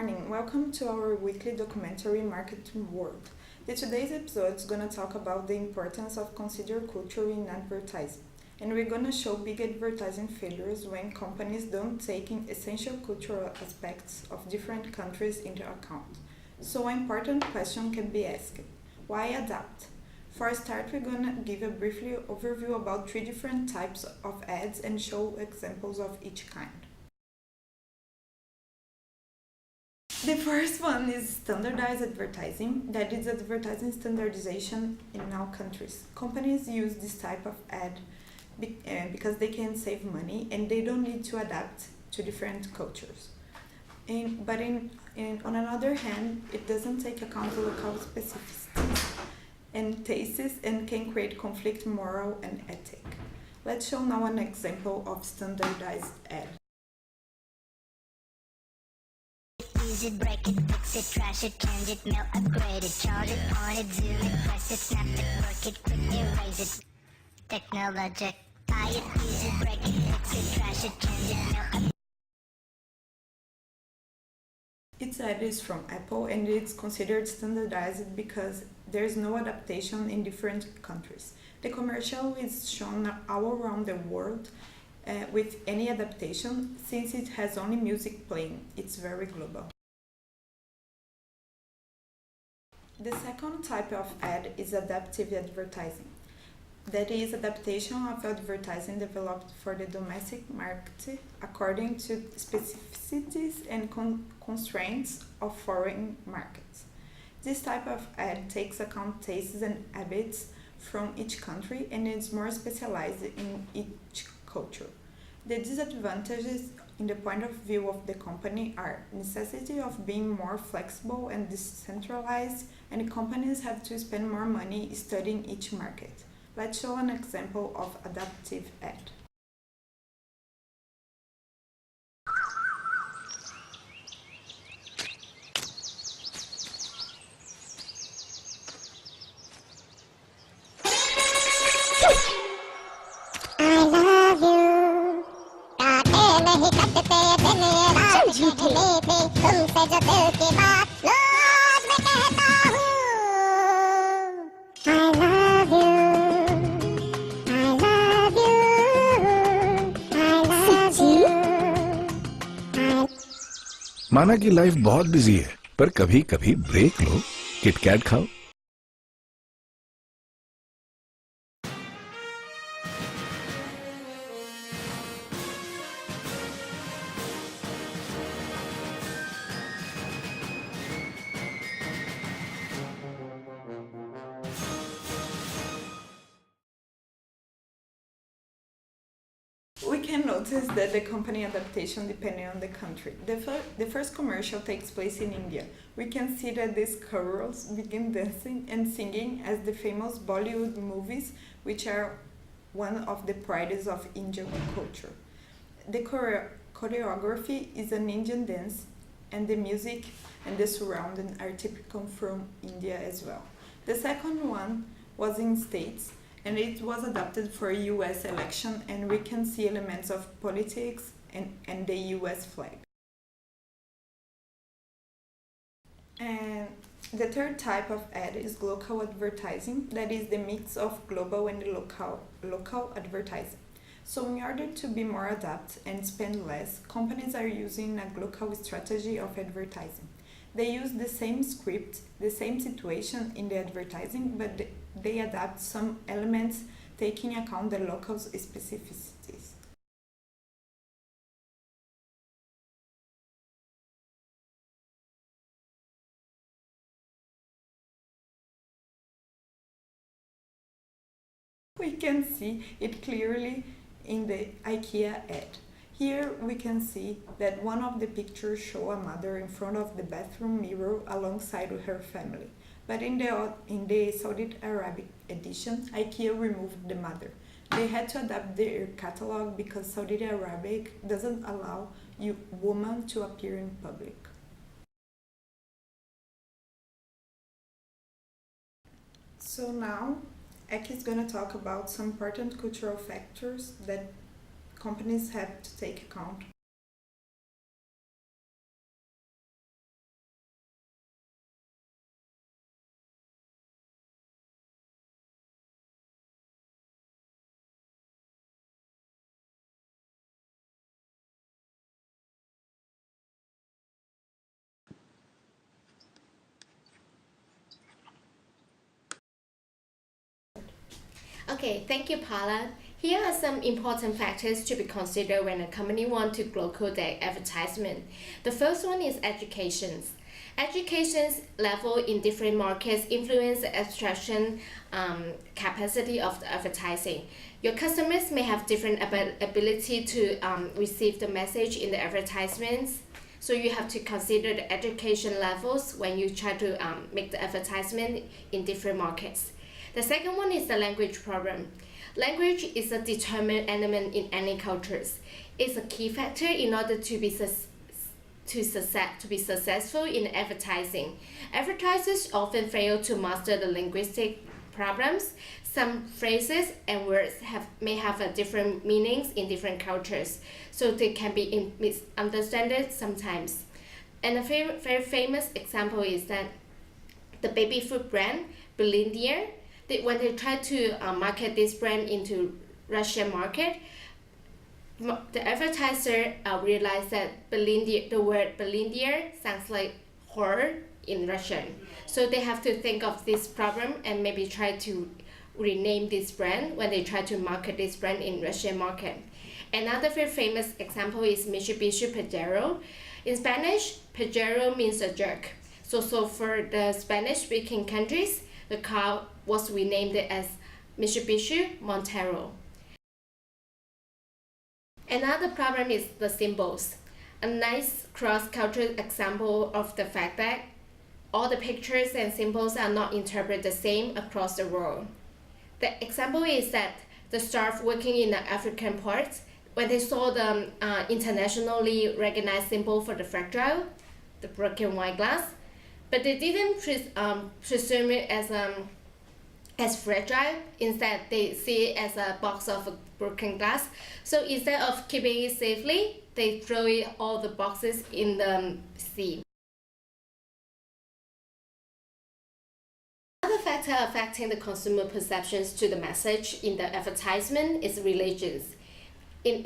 morning, welcome to our weekly documentary Marketing World. Today's episode is going to talk about the importance of consider culture in advertising. And we're going to show big advertising failures when companies don't take in essential cultural aspects of different countries into account. So an important question can be asked, why adapt? For a start, we're going to give a brief overview about 3 different types of ads and show examples of each kind. The first one is standardized advertising, that is advertising standardization in all countries. Companies use this type of ad because they can save money and they don't need to adapt to different cultures. But on another hand, it doesn't take account of local specificities and tastes and can create conflict moral and ethic. Let's show now an example of standardized ad. Use it, break it, fix it, trash it, change it, melt, upgrade it, charge it, point it, zoom it, press it, snap it, work it, quick erase it. Technologic. Buy it, use it, break it, fix it, trash it, change it, melt, upgrade it. Its ad is from Apple and it's considered standardized because there's no adaptation in different countries. The commercial is shown all around the world with any adaptation, since it has only music playing, it's very global. The second type of ad is adaptive advertising. That is adaptation of advertising developed for the domestic market according to specificities and constraints of foreign markets. This type of ad takes account tastes and habits from each country and is more specialized in each culture. The disadvantages in the point of view of the company are necessity of being more flexible and decentralized, and companies have to spend more money studying each market. Let's show an example of adaptive ad. माना कि life बहुत busy है, पर कभी कभी break लो, KitKat खाओ। We can notice that the company adaptation depending on the country. The first commercial takes place in India. We can see that these squirrels begin dancing and singing as the famous Bollywood movies, which are one of the prides of Indian culture. The choreography is an Indian dance, and the music and the surrounding are typical from India as well. The second one was in States, and it was adapted for a US election, and we can see elements of politics and the US flag. And the third type of ad is local advertising, that is the mix of global and local advertising. So in order to be more adapt and spend less, companies are using a local strategy of advertising. They use the same script, the same situation in the advertising, but they adapt some elements taking account the local specificities. We can see it clearly in the IKEA ad. Here we can see that one of the pictures shows a mother in front of the bathroom mirror alongside with her family. But in the Saudi Arabic edition, IKEA removed the mother. They had to adapt their catalog because Saudi Arabic doesn't allow women to appear in public. So now, Ek is going to talk about some important cultural factors that companies have to take account Okay, thank you, Paula. Here are some important factors to be considered when a company wants to local their advertisement. The first one is education. Education's level in different markets influence the abstraction capacity of the advertising. Your customers may have different ability to receive the message in the advertisements. So you have to consider the education levels when you try to make the advertisement in different markets. The second one is the language problem. Language is a determined element in any cultures. It's a key factor in order to be successful in advertising. Advertisers often fail to master the linguistic problems. Some phrases and words may have a different meanings in different cultures, so they can be misunderstood sometimes. And a very famous example is that the baby food brand Belindier, when they try to market this brand into Russian market, the advertiser realized that the word Belindier sounds like horror in Russian. So they have to think of this problem and maybe try to rename this brand when they try to market this brand in Russian market. Another very famous example is Mitsubishi Pajero. In Spanish, Pajero means a jerk. So for the Spanish-speaking countries, the car was renamed as Mitsubishi Montero. Another problem is the symbols. A nice cross-cultural example of the fact that all the pictures and symbols are not interpreted the same across the world. The example is that the staff working in the African ports, when they saw the internationally recognized symbol for the fragile, the broken wine glass, but they didn't presume it as fragile. Instead, they see it as a box of broken glass. So instead of keeping it safely, they throw all the boxes in the sea. Another factor affecting the consumer perceptions to the message in the advertisement is religions. In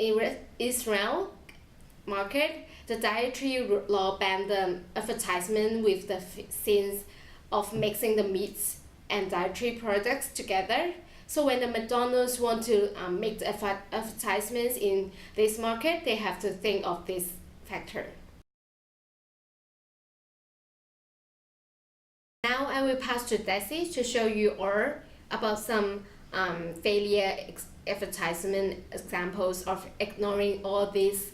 Israel market, the dietary law banned the advertisement with the sins of mixing the meats and dietary products together. So when the McDonald's want to make the advertisements in this market, they have to think of this factor. Now I will pass to Dessie to show you all about some failure advertisement examples of ignoring all these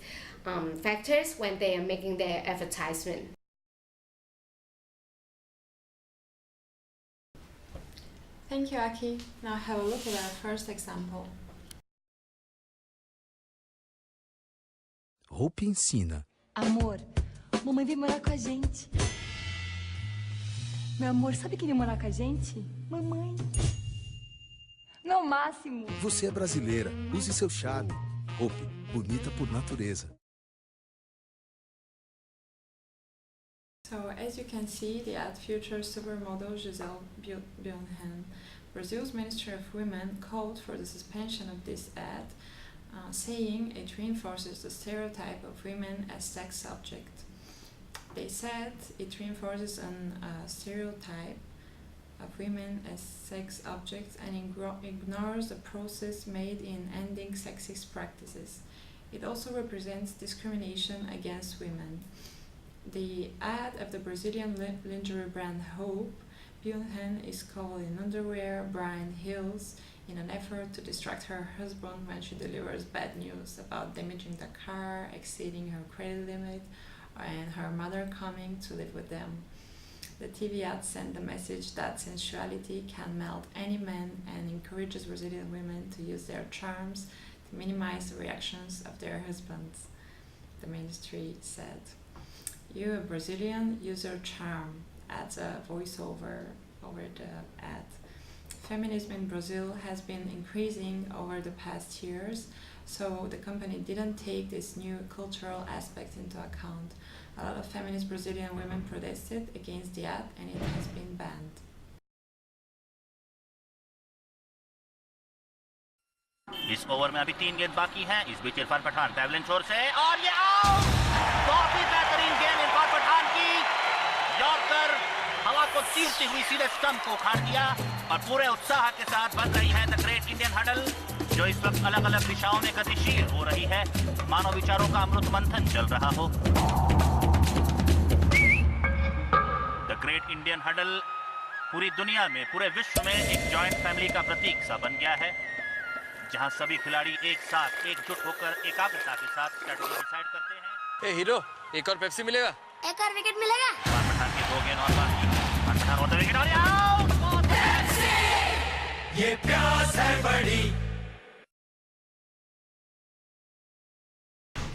factors when they are making their advertisement. Thank you, Aki. Now have a look at our first example. Roupa ensina. Amor, mamãe veio morar com a gente. Meu amor, sabe quem veio morar com a gente? Mamãe. No máximo. Você é brasileira, use seu charme. Roupa, bonita por natureza. So, as you can see, the ad features supermodel Giselle Bündchen. Brazil's Ministry of Women called for the suspension of this ad, saying it reinforces the stereotype of women as sex objects. They said it reinforces a stereotype of women as sex objects and ignores the process made in ending sexist practices. It also represents discrimination against women. The ad of the Brazilian lingerie brand Hope, Bündchen is covered in underwear, bra and heels in an effort to distract her husband when she delivers bad news about damaging the car, exceeding her credit limit, and her mother coming to live with them. The TV ad sent the message that sensuality can melt any man and encourages Brazilian women to use their charms to minimize the reactions of their husbands, the ministry said. You, a Brazilian, use your charm, adds a voiceover over the ad. Feminism in Brazil has been increasing over the past years, so the company didn't take this new cultural aspect into account. A lot of feminist Brazilian women protested against the ad and it has been banned. इस over में अभी 3 गेंद बाकी हैं। इस बीच इरफान पठान पैवलिन छोर से और ये आउट। काफी बेहतरीन गेंद इरफान पठान की, यॉर्कर हवा को चीरती हुई सीधे स्टंप को उखाड़ दिया और पूरे उत्साह के साथ बन रही है द ग्रेट इंडियन हडल, जो इस वक्त अलग अलग दिशाओं में गतिशील हो रही है, मानव विचारों का अमृत मंथन चल रहा हो। द ग्रेट इंडियन हडल पूरी दुनिया में, पूरे विश्व में एक जॉइंट फैमिली का प्रतीक सा बन गया है, जहां सभी खिलाड़ी एक साथ एकजुट होकर एकाग्रता के साथ स्ट्रेटजी डिसाइड करते हैं। ए हीरो, एक और पेप्सी मिलेगा? एक और विकेट मिलेगा? पठान के 2 गेंद और बाकी, पठान होता विकेट और आउट। ये प्यास है बड़ी।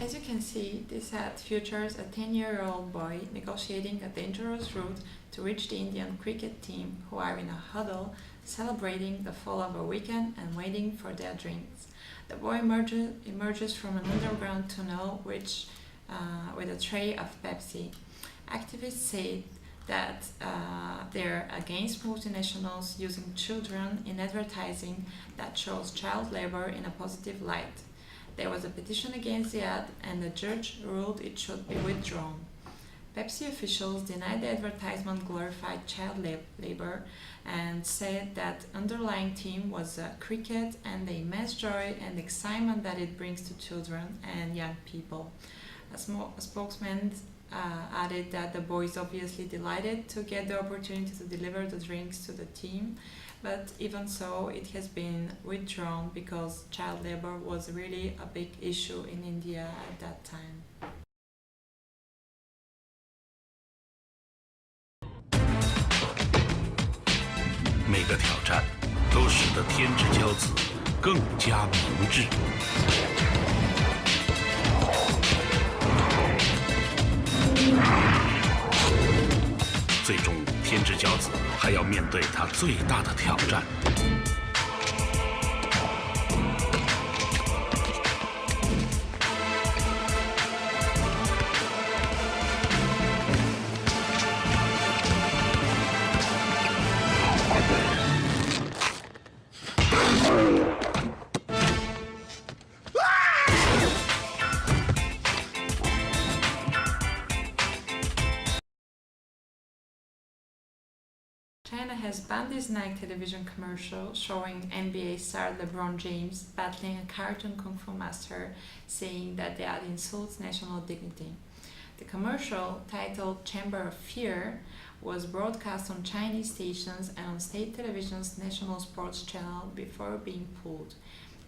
As you can see, this ad features a 10-year-old boy negotiating a dangerous route to reach the Indian cricket team, who are in a huddle, celebrating the fall of a weekend and waiting for their drinks. The boy emerges from an underground tunnel with a tray of Pepsi. Activists say that they're against multinationals using children in advertising that shows child labor in a positive light. There was a petition against the ad, and the judge ruled it should be withdrawn. Pepsi officials denied the advertisement glorified child labor and said that underlying theme was cricket and the immense joy and excitement that it brings to children and young people. A spokesman added that the boy is obviously delighted to get the opportunity to deliver the drinks to the team, but even so, it has been withdrawn because child labor was really a big issue in India at that time. 每个挑战都使得天之骄子更加明智。最终，天之骄子还要面对他最大的挑战。China has banned this Nike television commercial showing NBA star LeBron James battling a cartoon kung fu master, saying that the ad insults national dignity. The commercial, titled Chamber of Fear, was broadcast on Chinese stations and on state television's national sports channel before being pulled.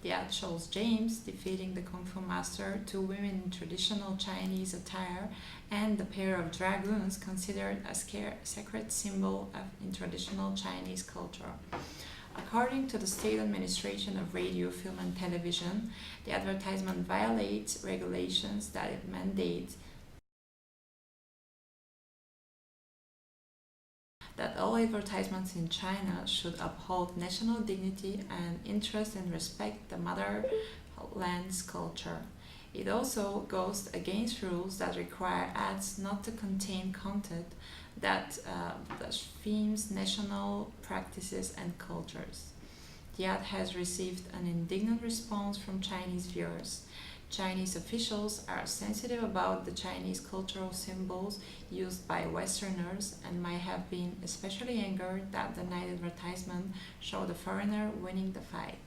The ad shows James defeating the Kung Fu Master, 2 women in traditional Chinese attire, and the pair of dragoons considered a sacred symbol in traditional Chinese culture. According to the State Administration of Radio, Film and Television, the advertisement violates regulations that it mandates that all advertisements in China should uphold national dignity and interest and respect the motherland's culture. It also goes against rules that require ads not to contain content that blasphemes national practices and cultures. The ad has received an indignant response from Chinese viewers. Chinese officials are sensitive about the Chinese cultural symbols used by Westerners and might have been especially angered that the night advertisement showed a foreigner winning the fight.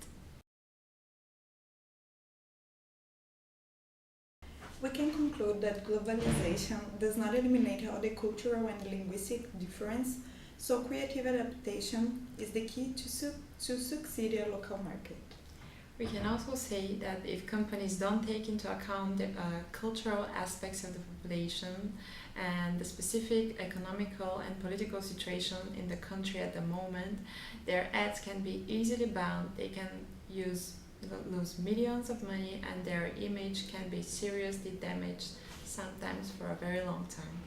We can conclude that globalization does not eliminate all the cultural and linguistic difference, so creative adaptation is the key to succeed in a local market. We can also say that if companies don't take into account the cultural aspects of the population and the specific economical and political situation in the country at the moment, their ads can be easily banned. They can lose millions of money and their image can be seriously damaged, sometimes for a very long time.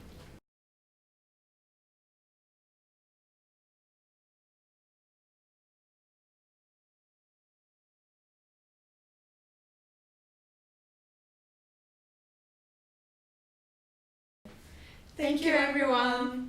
Thank you, everyone!